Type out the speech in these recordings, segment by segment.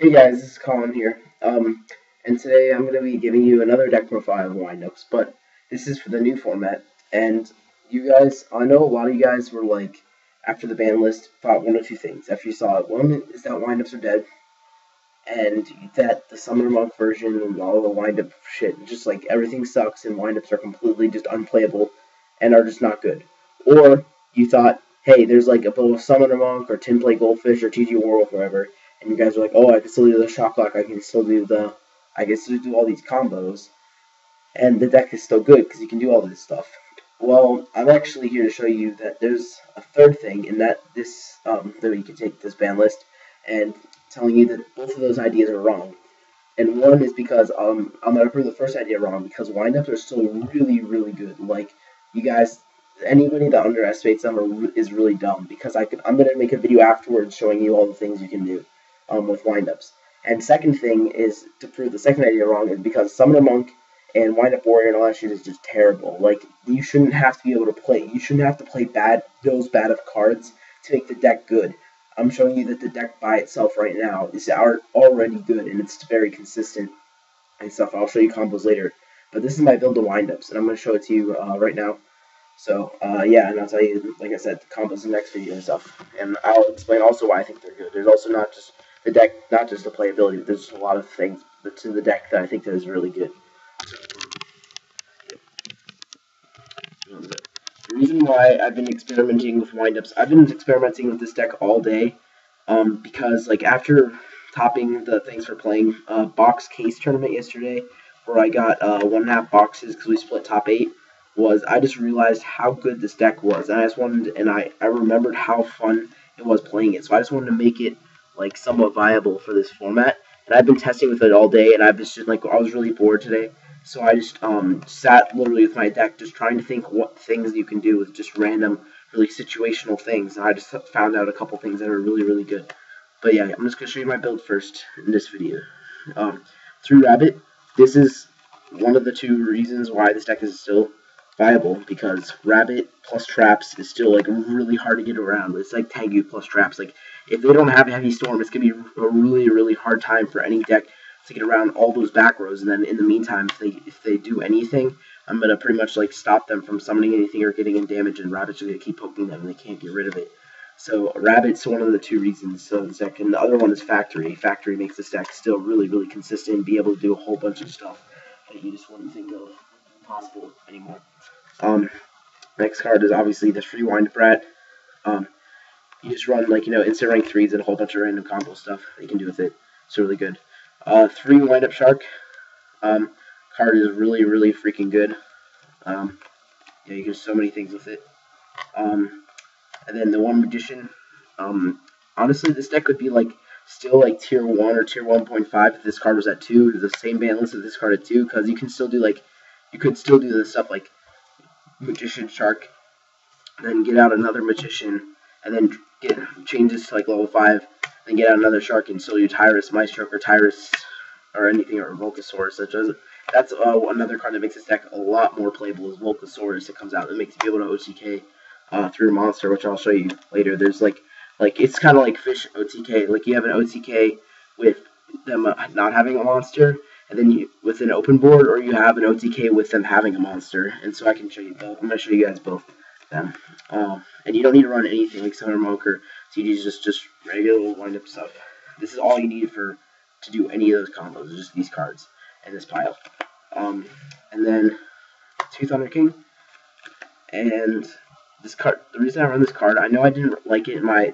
Hey guys, this is Colin here. And today I'm going to be giving you another deck profile of windups, but this is for the new format. And you guys, I know a lot of you guys were like, after the ban list, thought one of two things. After you saw it, one is that windups are dead, and that the Summoner Monk version and all the windup shit, just like everything sucks, and windups are completely just unplayable and are just not good. Or you thought, hey, there's like a little Summoner Monk or Tin Plate Goldfish or TG Warwolf or whatever, and you guys are like, oh, I can still do the Shock Lock, I can still do all these combos, and the deck is still good because you can do all this stuff. Well, I'm actually here to show you that there's a third thing, in that that you can take this ban list, and telling you that both of those ideas are wrong. And one is because I'm gonna prove the first idea wrong, because windups are still really, really good. Like, you guys, anybody that underestimates them is really dumb, because I'm gonna make a video afterwards showing you all the things you can do with windups. And second thing is to prove the second idea wrong is because Summoner Monk and Windup Warrior and all that shit is just terrible. Like, you shouldn't have to be able to play. You shouldn't have to play those bad of cards to make the deck good. I'm showing you that the deck by itself right now is already good, and it's very consistent and stuff. I'll show you combos later. But this is my build of windups, and I'm going to show it to you right now. So, yeah, and I'll tell you, like I said, the combos in the next video and stuff. And I'll explain also why I think they're good. There's also not just the deck, not just the playability, but there's just a lot of things to the deck that I think that is really good. The reason why I've been experimenting with windups, I've been experimenting with this deck all day, because like after topping the things for playing box case tournament yesterday, where I got 1.5 boxes because we split top 8, I just realized how good this deck was, and I just wanted, and I remembered how fun it was playing it, so I just wanted to make it like somewhat viable for this format. And I've been testing with it all day, and I've just like, I was really bored today, so I just sat literally with my deck, just trying to think what things you can do with just random, really situational things. And I just found out a couple things that are really, really good. But yeah, I'm just going to show you my build first in this video. Through Rabbit, this is one of the two reasons why this deck is still viable, because Rabbit plus Traps is still like really hard to get around. It's like Tengu plus Traps. Like, if they don't have Heavy Storm, it's going to be a really, really hard time for any deck to get around all those back rows. And then in the meantime, if they do anything, I'm going to pretty much like stop them from summoning anything or getting in damage, and Rabbits are going to keep poking them, and they can't get rid of it. So Rabbit's one of the two reasons. So this deck, and the other one is Factory. Factory makes this deck still really, really consistent and be able to do a whole bunch of stuff that you just wouldn't think of possible anymore. Next card is obviously the free Windup Rat. You just run, like, instant rank 3s and a whole bunch of random combo stuff that you can do with it. It's really good. 3 Windup Shark. Card is really, really freaking good. Yeah, you can do so many things with it. And then the 1 Magician. Honestly, this deck could be like still like tier 1 or tier 1.5 if this card was at 2. The same ban list as this card at 2, because you can still do the stuff like Magician Shark, then get out another Magician, and then get changes to like level 5, then get out another Shark and still do Tyrus, Maestro, or Tyrus, or anything, or Volcasaurus. That's another card that makes this deck a lot more playable, is Volcasaurus. It comes out, it makes you be able to OTK through a monster, which I'll show you later. There's like it's kind of like Fish OTK. Like, you have an OTK with them not having a monster, and then with an open board, or you have an OTK with them having a monster. And so I can show you both. I'm going to show you guys both them. And you don't need to run anything like Summoner Monk or TGs, just regular windup stuff. This is all you need to do any of those combos, just these cards and this pile. And then 2 Thunder King. And this card, the reason I run this card, I know I didn't like it in my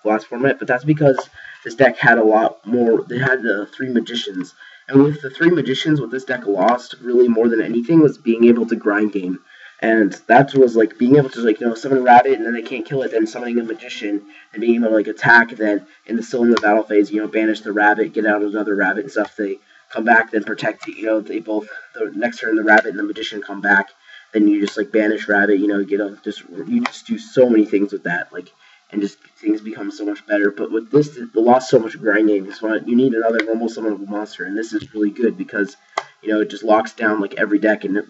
last format, but that's because this deck had a lot more. They had the 3 Magicians. And with the 3 Magicians, what this deck lost really more than anything was being able to grind game. And that was like being able to, like, summon a Rabbit, and then they can't kill it, then summoning a Magician and being able to like attack, and then still in the battle phase, banish the Rabbit, get out another Rabbit and stuff. They come back, then protect it. They both, the next turn the Rabbit and the Magician come back, then you just like banish Rabbit. You just do so many things with that, like, and just things become so much better. But with this, it lost so much grinding. So you need another normal summonable monster, and this is really good because it just locks down like every deck, and it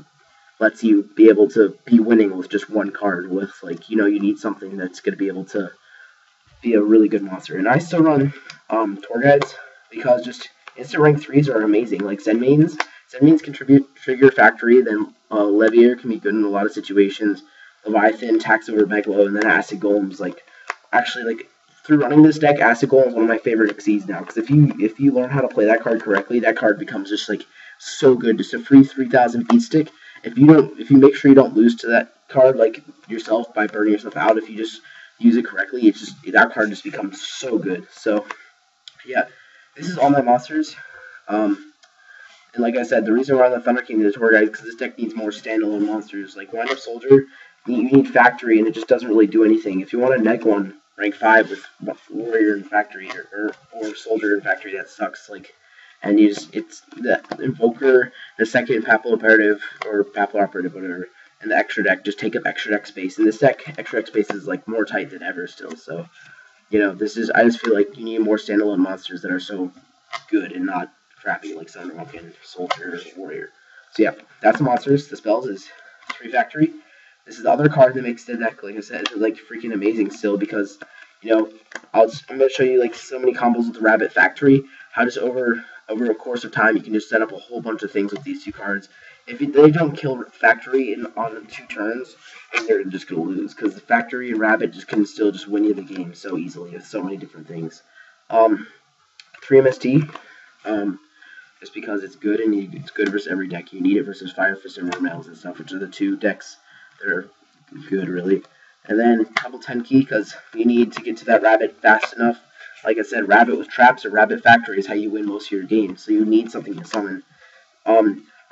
lets you be able to be winning with just one card. With like, you need something that's going to be able to be a really good monster. And I still run tour guides, because just instant rank 3s are amazing. Like Zenmaines can trigger Factory, then Levier can be good in a lot of situations. Leviathan, Tax over Megalo, and then Acid Golem's actually through running this deck, Acid Golem is one of my favorite Xyz now, because if you learn how to play that card correctly, that card becomes just so good. Just a free 3,000 beat stick. If you make sure you don't lose to that card like yourself by burning yourself out, if you just use it correctly, that card just becomes so good. So yeah, this is all my monsters. And like I said, the reason why I'm the Thunder King is tour guide because this deck needs more standalone monsters. Like Wind Up Soldier, you need Factory, and it just doesn't really do anything. If you want a neg one rank 5 with Warrior and Factory or Soldier and Factory, that sucks. And it's the Invoker, the second Papal Operative or Papal Operative, whatever, and the extra deck just take up extra deck space. And this deck, extra deck space is more tight than ever still. So I just feel like you need more standalone monsters that are so good and not crappy like Sunrock and Soldier or Warrior. So yeah, that's the monsters. The spells is 3 Factory. This is the other card that makes the deck, like I said, freaking amazing still because, I'm going to show you so many combos with the Rabbit Factory, how just over a course of time you can just set up a whole bunch of things with these 2 cards. If they don't kill Factory on 2 turns, then they're just going to lose because the Factory and Rabbit can still win you the game so easily with so many different things. 3 MST, just because it's good and it's good versus every deck. You need it versus Fire Fist and Mermails and stuff, which are the 2 decks that are good, really. And then double 10 key, because you need to get to that Rabbit fast enough. Like I said, Rabbit with traps or Rabbit Factory is how you win most of your games, so you need something to summon. I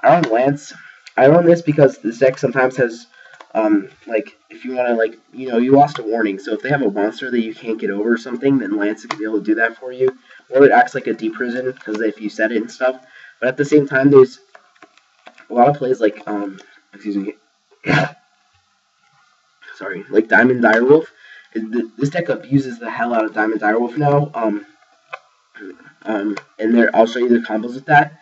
run Lance. I run this because this deck sometimes has, if you want to, you lost a warning, so if they have a monster that you can't get over or something, then Lance can be able to do that for you. Or it acts like a deep prison, because if you set it and stuff. But at the same time, there's a lot of plays excuse me, sorry, like Diamond Direwolf. This deck abuses the hell out of Diamond Direwolf now. And I'll show you the combos with that.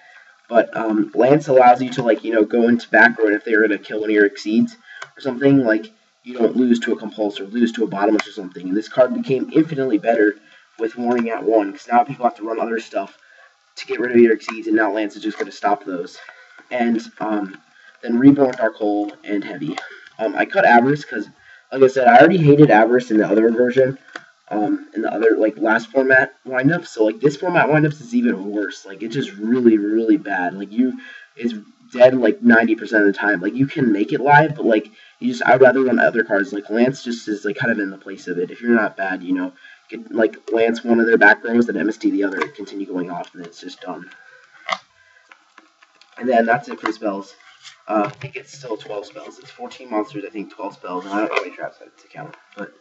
But Lance allows you to go into back row, and if they were to kill one of your Xyz or something, you don't lose to a Compulse or lose to a Bottomless or something. And this card became infinitely better with Warning at 1, because now people have to run other stuff to get rid of your Xyz, and now Lance is just going to stop those. And then Reborn, Dark Hole, and Heavy. I cut Avarice because, like I said, I already hated Avarice in the other version, in the other, last format windup. So, this format windups is even worse. It's just really, really bad. It's dead, 90% of the time. You can make it live, but, I'd rather run other cards. Lance just is, kind of in the place of it. If you're not bad, get, Lance one of their back rows, then MST the other, continue going off, and it's just done. And then that's it for spells. I think it's still 12 spells. It's 14 monsters, I think 12 spells, and I don't know how many traps I have to count. But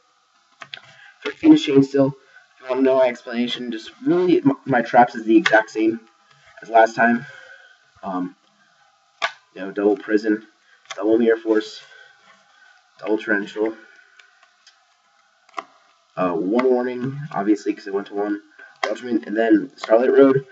for Phoenix Chain still, if you want to know my explanation, just really, my traps is the exact same as last time. Double Prison, double Mirror Force, double Torrential, 1 Warning, obviously, because it went to 1, Judgment, and then Starlight Road.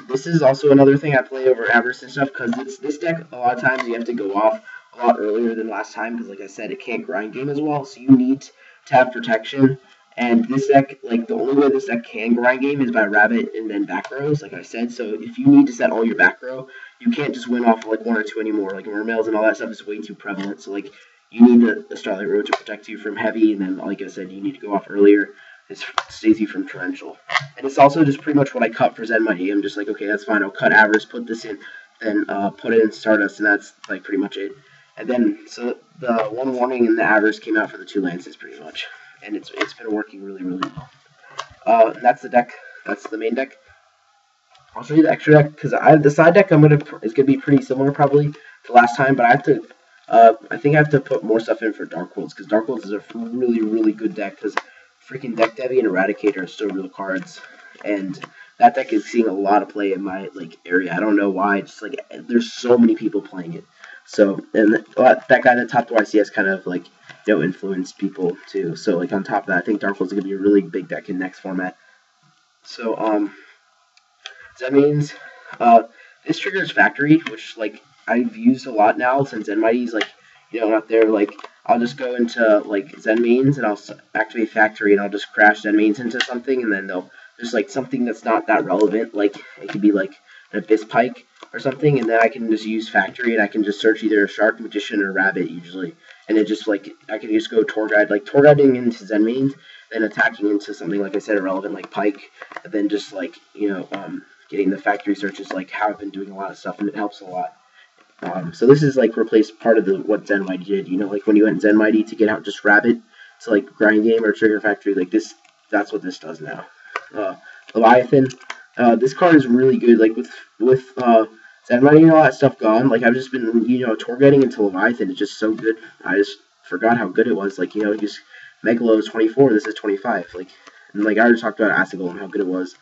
This is also another thing I play over Avarice and stuff, because this deck, a lot of times you have to go off a lot earlier than last time, because like I said, it can't grind game as well, so you need to have protection. And this deck, the only way this deck can grind game is by Rabbit and then back rows, like I said. So if you need to set all your back row, you can't just win off 1 or 2 anymore. Mermails and all that stuff is way too prevalent. So you need a Starlight Road to protect you from Heavy, and then like I said, you need to go off earlier. It stays you from Torrential. And it's also just pretty much what I cut for Zenmai. I'm just okay, that's fine. I'll cut Avarice, put this in, then put it in Stardust, and that's pretty much it. And then so the 1 Warning and the Avarice came out for the 2 Lances pretty much. And it's been working really, really well. And that's the deck. That's the main deck. I'll show you the extra deck, because the side deck is gonna be pretty similar probably to last time, but I have to I think I have to put more stuff in for Dark Worlds, because Dark Worlds is a really, really good deck, because freaking Deck Devi and Eradicator are still real cards, and that deck is seeing a lot of play in my area. I don't know why. It's there's so many people playing it. So, and that guy that topped YCS kind of influenced people too. So on top of that, I think Dark Worlds is gonna be a really big deck in next format. So that means this triggers Factory, which I've used a lot now since Zenmai's not there. I'll just go into Zenmaines and I'll activate Factory, and I'll just crash Zenmaines into something, and then they'll just like something that's not that relevant. Like it could be like an Abyss Pike or something, and then I can just use Factory, and I can just search either a Shark, Magician, or Rabbit usually, and it just like I can just go Tour Guide, like Tour Guiding into Zen Mains, then attacking into something like I said irrelevant like Pike, and then just like getting the Factory searches like how I've been doing a lot of stuff, and it helps a lot. So this is like replaced part of what Zen Mighty did. Like when you went Zen Mighty to get out just Rabbit to like Grind Game or Trigger Factory, like this, that's what this does now. Leviathan, this card is really good. Like with Zen Mighty and all that stuff gone, like I've just been tour guiding into Leviathan. It's just so good. I just forgot how good it was. Like just Megalo is 24. This is 25. Like and like I already talked about Assegal and how good it was.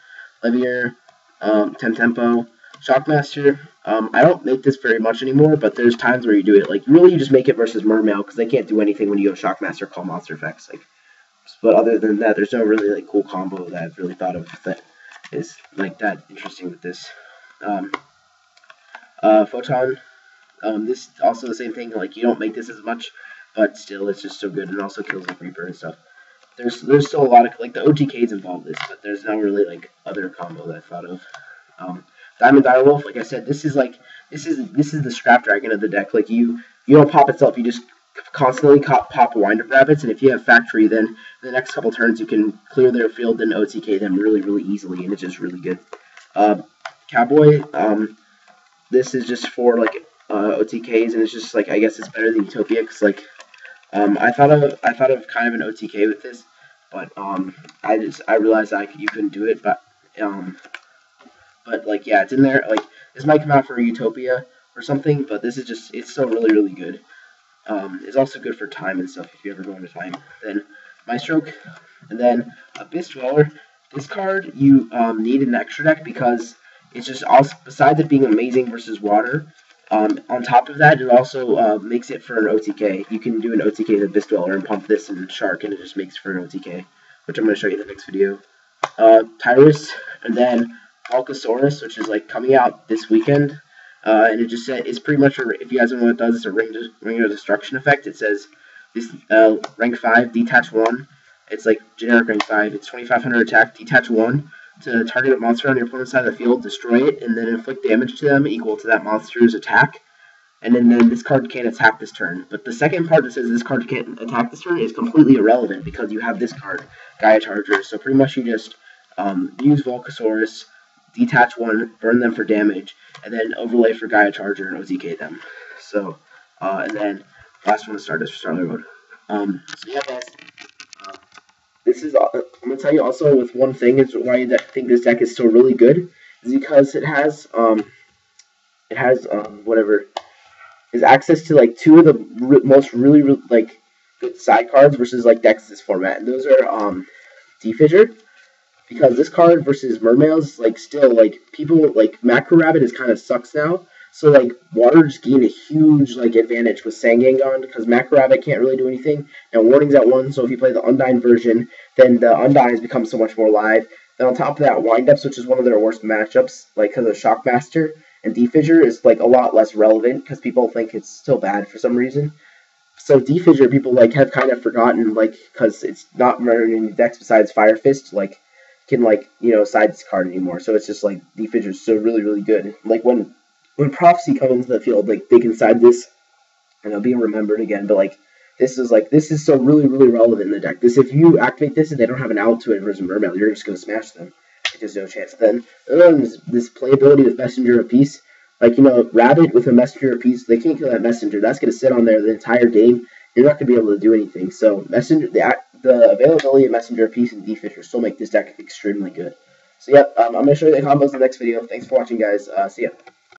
Levier, Tempo, Shockmaster. I don't make this very much anymore, but there's times where you do it. Like really, you just make it versus Mermail because they can't do anything when you go Shockmaster, call monster effects. Like, but other than that, there's no really like cool combo that I've really thought of that is like that interesting with this. Photon. This also the same thing. Like you don't make this as much, but still it's just so good, and also kills like Reaper and stuff. There's still a lot of like the OTKs involved in this, but there's not really like other combo that I thought of. Diamond Direwolf, like I said, this is the Scrap Dragon of the deck. Like you don't pop itself, you just constantly pop Wind Up Rabbits, and if you have Factory, then the next couple turns you can clear their field and OTK them really, really easily, and it's just really good. Cowboy, this is just for like OTKs, and it's just like I guess it's better than Utopia because like I thought of kind of an OTK with this, but I realized you couldn't do it, but like yeah, it's in there. Like this might come out for Utopia or something, but this is just it's still really, really good. It's also good for time and stuff if you ever go into time. Then Maestroke, and then Abyss Dweller. This card you need an extra deck because it's just also besides it being amazing versus water. On top of that, it also makes it for an OTK. You can do an OTK with Abyss Dweller and pump this in Shark, and it just makes for an OTK, which I'm going to show you in the next video. Tyrus, and then Volcasaurus, which is like coming out this weekend. And it just said it's pretty much if you guys don't know what it does, it's a ring of destruction effect. It says this rank 5, detach 1. It's like generic rank 5. It's 2500 attack, detach 1 to target a monster on your opponent's side of the field, destroy it, and then inflict damage to them equal to that monster's attack. And then this card can't attack this turn. But the second part that says this card can't attack this turn is completely irrelevant because you have this card, Gaia Charger. So pretty much you just use Volcasaurus, detach 1, burn them for damage, and then overlay for Gaia Charger and OTK them. So, and then last one is Stardust for Starlight Road. So yeah, guys. This is I'm gonna tell you also with one thing is why I think this deck is still really good is because it has whatever is access to like two of the most really like good side cards versus like decks this format, and those are Defissure. Because this card versus Mermails, like still like people like Macro Rabbit is kind of sucks now. So like Water just gained a huge like advantage with Sangangon because Macro Rabbit can't really do anything. Now Warning's at 1, so if you play the Undyne version, then the Undyne has become so much more live. Then on top of that, Windups, which is one of their worst matchups, like because of Shockmaster and Defissure, is like a lot less relevant because people think it's still bad for some reason. So Defissure people like have kind of forgotten like because it's not very many decks besides Fire Fist like can side this card anymore. So it's just like Defissure is so really, really good. Like when Prophecy comes into the field, like they can side this and it'll be remembered again. But like this is so really, really relevant in the deck. This if you activate this and they don't have an out to it versus Mermail, you're just gonna smash them. There's no chance. Then this playability with Messenger of Peace, like Rabbit with a Messenger of Peace, they can't kill that Messenger. That's gonna sit on there the entire game. You're not gonna be able to do anything. So the availability of Messenger of Peace and Defissure still make this deck extremely good. So yeah, I'm gonna show you the combos in the next video. Thanks for watching, guys. See ya.